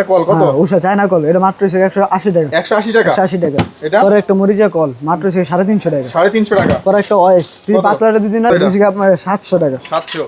Call কত? উষা China call, এটা মাত্র 180 টাকা। 180 টাকা? 180 টাকা। এটা পরে একটা মরিচা কল মাত্র 350 টাকা। 350 টাকা। পরে একটা ওয়েস্ট তুই পাতলাটা দিদি না, দিছি আপনার 700 টাকা। 700।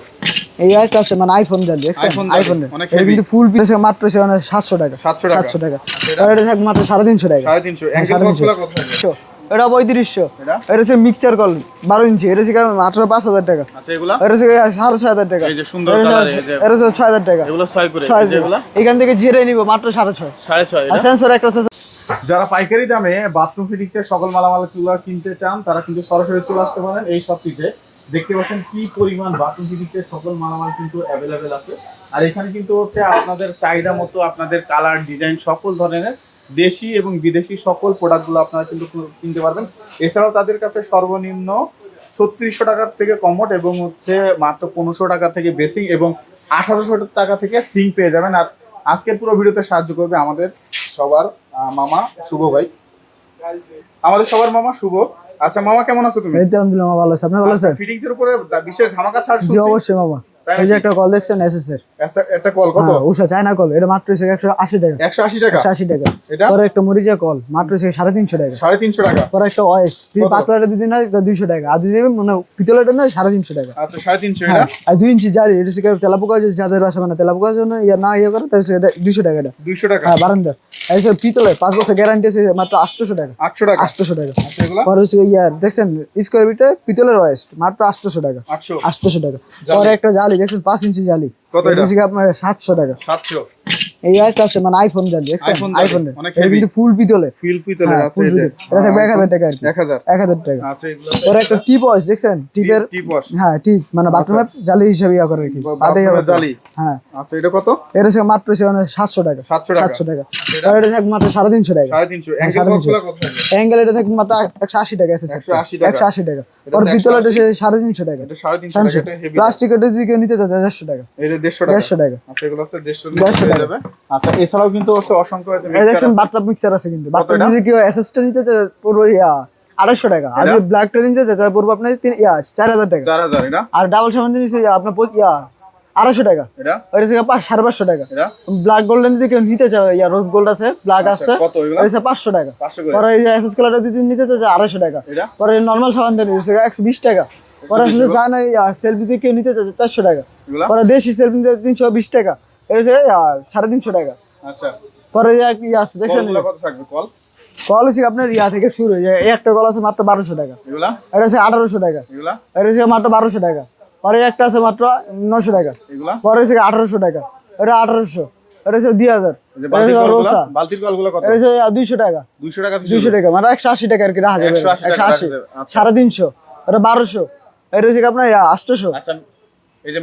এই একটা আছে মানে আইফোন দেন, দেখছেন আইফোন, এটা কিন্তু ফুল পিস মাত্র 700 টাকা। 700 টাকা। আর এটা থাক মাত্র 350 টাকা। 350। অ্যাঙ্গেল কতগুলো কত হবে? এটা 3500। এটা হচ্ছে মিক্সচার কল 12 ইঞ্চি, এটা হচ্ছে মাত্র 5000 টাকা। আচ্ছা এগুলা? এটা হচ্ছে 6500 টাকা। এই যে সুন্দর কালার, এই যে এটা হচ্ছে 6000 টাকা। এগুলো 6 করে। এগুলা এখান থেকে জিরে নিব মাত্র 650। 650। আর সেন্সর একটা আছে। যারা পাইকারি দামে বাথরুম ফিটিংসের সকল মালামালগুলো কিনতে চান তারা কিন্তু সরাসরি চলে আসতে পারেন এই শপটিতে। দেখতে পাচ্ছেন কি পরিমাণ বাথরুম ফিটিংসের সকল মালামাল কিন্তু অ্যাভেলেবেল আছে। আর এখানে কিন্তু হচ্ছে আপনাদের চাহিদা মতো আপনাদের কালার ডিজাইন সকল ধরনের দেশি এবং বিদেশি সকল প্রোডাক্টগুলো আপনারা কিন্তু কিনতে পারবেন। এছাড়াও তাদের কাছে সর্বনিম্ন 3600 টাকার থেকে কমোড এবং হচ্ছে মাত্র 1500 টাকা থেকে বেসিং এবং 1800 টাকা থেকে সিঙ্ক পেয়ে যাবেন। আর আজকের পুরো ভিডিওতে সাহায্য করবে আমাদের সবার মামা শুভ ভাই, আমাদের সবার মামা শুভ। আচ্ছা মামা কেমন আছো তুমি? এই তো আলহামদুলিল্লাহ মামা, ভালো আছি। আপনি ভালো আছেন? ফিটিংস এর উপরে বিশেষ ধামাকা ছাড় জি শুনছি। অবশ্যই মামা। এই যে একটা কল দেখছেন এসএস এর, একটা কল কত? উষা চায়না কল, এটা মাত্র 180 টাকা। 180 টাকা? 180 টাকা। এটা পরে একটা মরিচা কল মাত্র 350 টাকা। 350 টাকা। পরে একটা ওয়েস্ট তুই পাতলাটা দিদি না, 200 টাকা। আর দিদি মানে পিতলেটা না 350 টাকা। আচ্ছা 350। এটা আর 2 ইঞ্চি জালি, এটা হচ্ছে তেলাপোকা, যাদের বাসা মানে তেলাপোকার জন্য না করে তাহলে 200 টাকা। এটা 200 টাকা? হ্যাঁ বারান্দা। এইসব পিতলের 5 বছর গ্যারান্টি আছে, মাত্র 800 টাকা। 800 টাকা? 800 টাকা। আচ্ছা এগুলা? পরে হচ্ছে দেখছেন স্কোয়ার ফিটে পিতলের ওয়েস্ট মাত্র 800 টাকা। 800 টাকা। পরে একটা জালি দেখছেন 5 ইঞ্চি জালি, কত এটা? আপনার 700 টাকা। 700। এই একটা আছে মানে আইফোন জালি, দেখছেন আইফোন, অনেক এটা কিন্তু ফুল পিতলের। পিতলের আছে। এই যে এটা থাকবে 1000 টাকা আর কি। 1000 টাকা। আচ্ছা এগুলো পরে একটা টিপ ওয়াশ দেখছেন, টিপের হ্যাঁ টিপ মানে বাথরুমে জালি হিসেবে ইয়া করে আর কি, বাদে জালি। হ্যাঁ। আচ্ছা এটা কত? এটা হচ্ছে মাত্র 700 টাকা। 700 টাকা। আর এটা থাকবে মাত্র 350 টাকা। 350। অ্যাঙ্গেল কতগুলো কত হবে? অ্যাঙ্গেল এটা থাকবে মাত্র 180 টাকা। 180 টাকা। 180 টাকা। আর পিতলের এটা 350 টাকা। এটা 350 টাকা। এটা হেভি। প্লাস্টিক এটা যদি কেউ নিতে চায় 150 টাকা। এই যে 150 টাকা। 150 টাকা। আচ্ছা এগুলো আছে 150 টাকা যাবে। আচ্ছা এছাড়াও কিন্তু হচ্ছে অসংখ্য আছে। এই দেখছেন বাথটাব মিক্সার আছে কিন্তু। বাথটাব যদি কেউ এসএসটা নিতে চায় পুরো 250 টাকা। আর যদি ব্ল্যাক টা নিতে চায় পুরো আপনার 4000 টাকা। 4000। এটা? আর ডাবল সাবান নিতে আপনার 250 টাকা। এটা? ওইটা থেকে 550 টাকা। এটা? ব্ল্যাক গোল্ডেন যদি কেউ নিতে চায়, রোজ গোল্ড আছে, ব্ল্যাক আছে, কত এগুলো? ওইটা 500 টাকা। 500 করে। পরে এই যে এসএস কালারটা যদি নিতে চায় 250 টাকা। এটা? পরে নরমাল সাবান দেন 120 টাকা। পরে আছে যায় না সেলফি দিয়ে কেউ নিতে চায় 400 টাকা। এগুলো? পরে দেশি সেলফি নিতে 320 টাকা। এটা 350 টাকা। আচ্ছা পরে আছে দেখছেন কলগুলো কত থাকবে? কল হচ্ছে আপনার থেকে শুরু হয়ে যায়। এই একটা কল আছে মাত্র 1200 টাকা। এগুলা? এটা হচ্ছে 1800 টাকা। এগুলা? এটা হচ্ছে মাত্র 1200 টাকা। পরে একটা আছে মাত্র 900 টাকা। এগুলা? পরে হচ্ছে 1800 টাকা। এটা 1800। এটা হচ্ছে 2000। বালতির কলগুলো কত? এটা হচ্ছে 200 টাকা। 200 টাকা? 200 টাকা মানে 180 টাকা আর কি রাখা যাবে। 180। 350। এটা 1200। এটা হচ্ছে আপনার 800। আচ্ছা এই যে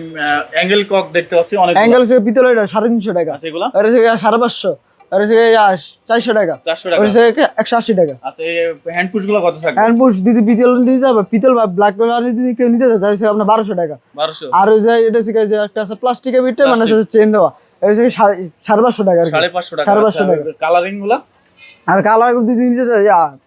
অ্যাঙ্গেল কক দেখতে পাচ্ছি অনেক। অ্যাঙ্গেল হচ্ছে পিতলের, এটা 350 টাকা। আচ্ছা এগুলা? এটা হচ্ছে 550। এটা হচ্ছে 400 টাকা। 400 টাকা। এটা হচ্ছে 180 টাকা। আচ্ছা এই হ্যান্ড পুশগুলো কত থাকবে? হ্যান্ড পুশ যদি পিতল নিতে হবে, পিতল বা ব্ল্যাক কালার যদি কেউ নিতে চায় তাহলে আপনার 1200 টাকা। 1200। আর ওই যে এটা হচ্ছে যে একটা আছে প্লাস্টিকের বিটে মানে চেন দেওয়া, এটা হচ্ছে 550 টাকা আর কি। 550 টাকা। 550 টাকা। কালারিং গুলো? আর কালার যদি নিতে চায়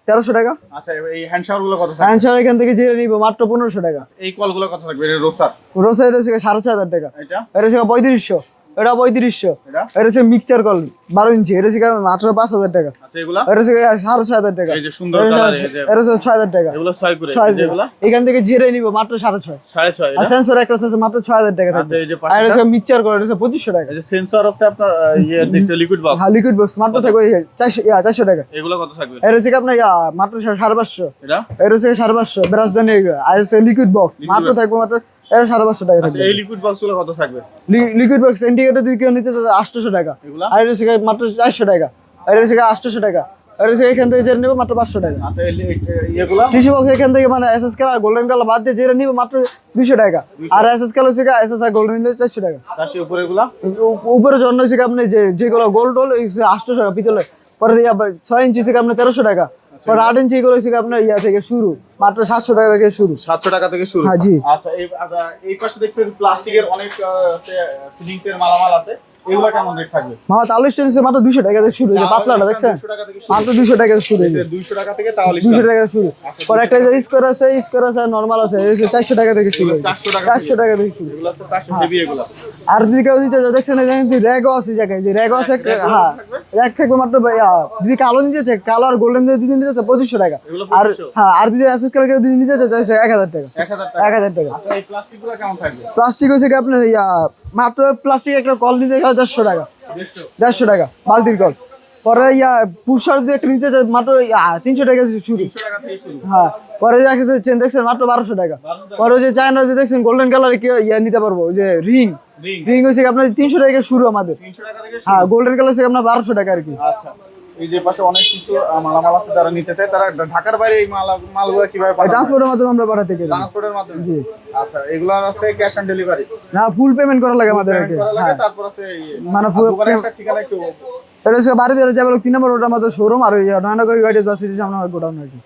1300 টাকা। আচ্ছা এই হ্যান্ড শাওয়ার গুলো কত থাকবে? হ্যান্ড শাওয়ার এখান থেকে জেনে নিব মাত্র 1500 টাকা। এই কলগুলো কত থাকবে? এটা রোসার? রোসা এটা হচ্ছে 4500 টাকা। এটা? এটা হচ্ছে 3500। এটা 3500। এটা? এটা হচ্ছে মিক্সচার কল 12 ইঞ্চি, এটা হচ্ছে মাত্র 5000 টাকা। আচ্ছা এগুলা? এটা হচ্ছে 6500 টাকা। এই যে সুন্দর কালার, এই যে এটা হচ্ছে 6000 টাকা। এগুলো 6 করে। এগুলো? এখান থেকে জেনে নিব মাত্র 650। 650। আর সেন্সর একটা আছে মাত্র 6000 টাকা। আচ্ছা এই যে আর এটা মিক্সচার করে এটা 2500 টাকা। এই যে সেন্সর হচ্ছে আপনার দেখতে লিকুইড বক্স। হ্যাঁ লিকুইড বক্স মাত্র থাকবে 400 টাকা। এগুলো কত থাকবে? এটা হচ্ছে আপনার মাত্র 550। এটা? এটা হচ্ছে 550 ব্রাশ দেন। আর হচ্ছে লিকুইড বক্স মাত্র থাকবে মাত্র 550 টাকা থাকবে। আচ্ছা এই লিকুইড বক্স গুলো কত থাকবে? লিকুইড বক্স ইন্ডিকেটর যদি কেউ নিতে চায় 800 টাকা। এগুলো? আর এটা হচ্ছে মাত্র 400 টাকা। আর এটা হচ্ছে 800 টাকা। আর এটা হচ্ছে এখান থেকে জেনে নেব মাত্র 500 টাকা। আচ্ছা এগুলো? টিস্যু বক্স এখান থেকে মানে এসএস কালার গোল্ডেন কালার বাদ দিয়ে জেনে নিব মাত্র 200 টাকা। আর এসএস কালার হচ্ছে এসএস আর গোল্ডেন নিলে 400 টাকা। তার উপরে এগুলো? উপরে জন্য হচ্ছে আপনি যেগুলো গোল্ড হোল 800 টাকা পিতলে। পরে 6 ইঞ্চি থেকে আপনার 1300 টাকা। পরে 8 ইঞ্চি এগুলো হচ্ছে আপনার থেকে শুরু মাত্র 700 টাকা থেকে শুরু। 700 টাকা থেকে শুরু? হ্যাঁ জি। আচ্ছা এই পাশে দেখছেন প্লাস্টিকের অনেক ফিটিংস এর মালামাল আছে। এগুলো কেমন রেট থাকবে? মামা তাহলে হচ্ছে মাত্র 200 টাকা থেকে শুরু, এই যে পাতলাটা দেখছেন 200 টাকা থেকে শুরু। মাত্র 200 টাকা থেকে শুরু, এই যে 200 টাকা থেকে তাহলে 200 টাকা থেকে শুরু। পরে একটা যে স্কোয়ার আছে, স্কোয়ার আছে নরমাল আছে, এই যে 400 টাকা থেকে শুরু, 400 টাকা 400 টাকা থেকে শুরু। এগুলো হচ্ছে 400 হেভি এগুলো। আর যদি কেউ নিতে চায় দেখছেন এই যে র্যাগও আছে জায়গায়, যে র্যাগও আছে, হ্যাঁ র্যাগ থাকবে মাত্র যদি কালো নিতে চায়, কালো আর গোল্ডেন যদি নিতে চায় 2500 টাকা। এগুলো আর 2500 হ্যাঁ, আর যদি অ্যাসেস কালার কেউ যদি নিতে চায় তাহলে 1000 টাকা, 1000 টাকা। 1000 টাকা। আচ্ছা এই প্লাস্টিকগুলো কেমন থাকবে? প্লাস্টিক হচ্ছে কি আপনার মাত্র প্লাস্টিক একটা কল নিতে গেলে 150 টাকা, 150 150 টাকা বালতির কল। পরে পুষার যদি একটা নিতে চায় মাত্র 300 টাকা থেকে শুরু। 300 টাকা থেকে শুরু। হ্যাঁ, পরে চেন দেখছেন মাত্র 1200 টাকা। 1200 টাকা। পরে যে চায়না যে দেখছেন গোল্ডেন কালার কি নিতে পারবো, ওই যে রিং, রিং রিং হচ্ছে কি আপনার 300 টাকা থেকে শুরু আমাদের। 300 টাকা থেকে হ্যাঁ, শুরু। গোল্ডেন কালার থেকে আপনার 1200 টাকা আর কি। আচ্ছা এই যে পাশে অনেক কিছু মালামাল আছে, যারা নিতে চায় তারা ঢাকার বাইরে এই মালগুলো কিভাবে পাঠাবে? ট্রান্সপোর্টের মাধ্যমে আমরা পাঠাতে পারি। ট্রান্সপোর্টের মাধ্যমে। জি। আচ্ছা এগুলোর আছে ক্যাশ অন ডেলিভারি? না, ফুল পেমেন্ট করা লাগে আমাদের। পেমেন্ট করা লাগে, হ্যাঁ, তারপর আছে মানে আর full দোকানে আসার ঠিকানা একটু এটা হচ্ছে বাড়িতে যাবে 3 নম্বর রোড আমাদের শোরুম, আর ওই নয়নগর গাড়ি বাস স্টেশন সামনে আমার গোডাউন আর কি।